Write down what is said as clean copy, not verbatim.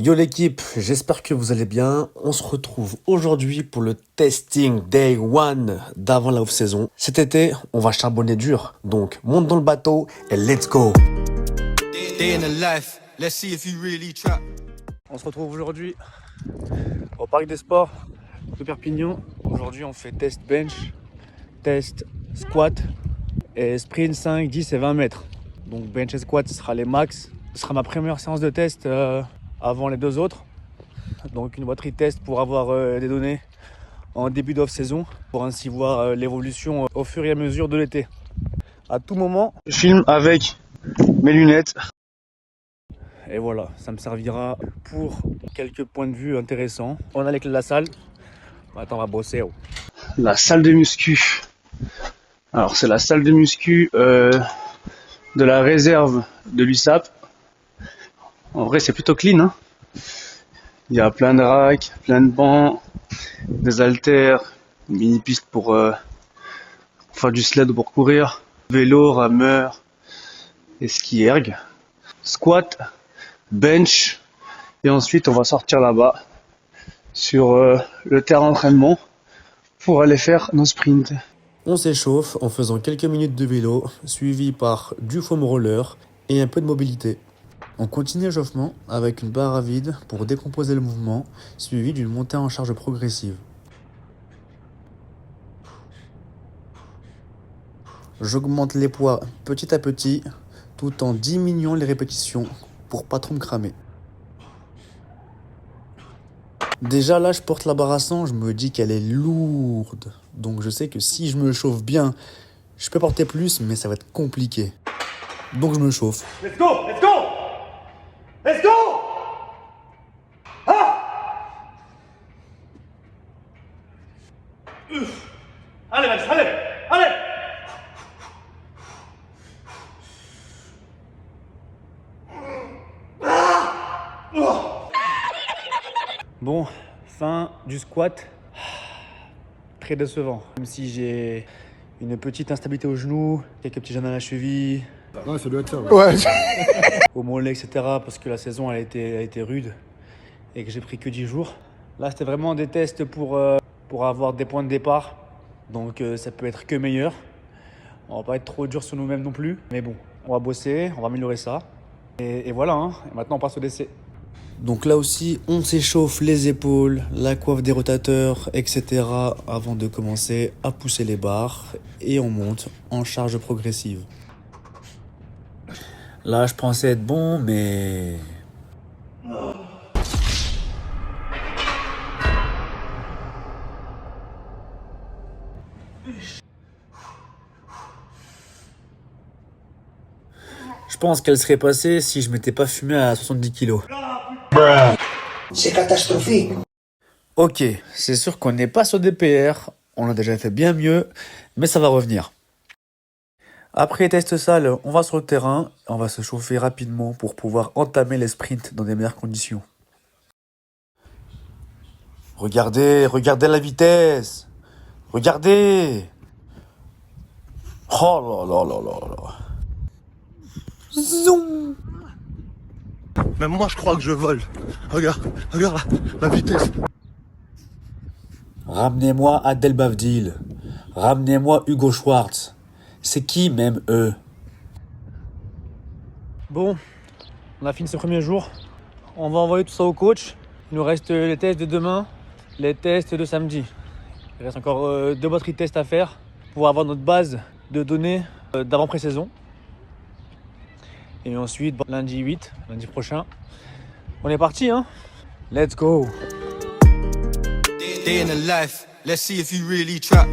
Yo l'équipe, j'espère que vous allez bien. On se retrouve aujourd'hui pour le testing day one d'avant la off-saison. Cet été, on va charbonner dur. Donc, monte dans le bateau et let's go. On se retrouve aujourd'hui au parc des sports de Perpignan. Aujourd'hui, on fait test bench, test squat et sprint 5, 10 et 20 mètres. Donc bench et squat, ce sera les max. Ce sera ma première séance de test avant les deux autres. Donc une batterie test pour avoir des données en début d'off-saison, pour ainsi voir l'évolution au fur et à mesure de l'été. À tout moment, je filme avec mes lunettes. Et voilà, ça me servira pour quelques points de vue intéressants. On a les clés de la salle. Attends, on va bosser. Oh. La salle de muscu. Alors c'est la salle de muscu de la réserve de l'USAP. En vrai c'est plutôt clean, hein. Il y a plein de racks, plein de bancs, des haltères, une mini piste pour faire du sled ou pour courir, vélo, rameur, et ski erg, squat, bench, et ensuite on va sortir là-bas sur le terrain d'entraînement pour aller faire nos sprints. On s'échauffe en faisant quelques minutes de vélo, suivi par du foam roller et un peu de mobilité. On continue l'échauffement avec une barre à vide pour décomposer le mouvement, suivi d'une montée en charge progressive. J'augmente les poids petit à petit, tout en diminuant les répétitions pour pas trop me cramer. Déjà là, je porte la barre à 100, je me dis qu'elle est lourde. Donc je sais que si je me chauffe bien, je peux porter plus, mais ça va être compliqué. Donc je me chauffe. Let's go! Let's go! Let's go! Ah! Allez, Max, allez! Allez! Bon, fin du squat. Très décevant. Même si j'ai une petite instabilité au genou, quelques petits gènes à la cheville. Ouais, ça doit être ça. Ouais. Au mollet, etc. Parce que la saison a été rude et que j'ai pris que 10 jours. Là, c'était vraiment des tests pour avoir des points de départ. Donc, ça peut être que meilleur. On va pas être trop dur sur nous-mêmes non plus. Mais bon, on va bosser, on va améliorer ça. Et voilà, hein. Et maintenant, on passe au décès. Donc là aussi, on s'échauffe les épaules, la coiffe des rotateurs, etc. avant de commencer à pousser les barres. Et on monte en charge progressive. Là, je pensais être bon, mais... Je pense qu'elle serait passée si je m'étais pas fumé à 70 kilos. C'est catastrophique. Ok, c'est sûr qu'on n'est pas sur des PR, on a déjà fait bien mieux, mais ça va revenir. Après les tests salles, on va sur le terrain, on va se chauffer rapidement pour pouvoir entamer les sprints dans des meilleures conditions. Regardez la vitesse. Regardez. Oh là là là là là. Zoom. Même moi, je crois que je vole. Regarde la vitesse. Ramenez-moi Adel Bavdil. Ramenez-moi Hugo Schwartz. C'est qui même eux? Bon, on a fini ce premier jour. On va envoyer tout ça au coach. Il nous reste les tests de demain, les tests de samedi. Il reste encore 2 batteries de tests à faire pour avoir notre base de données d'avant-pré-saison. Et ensuite, lundi prochain, on est parti, hein? Let's go! Day in the life, let's see if you really trap.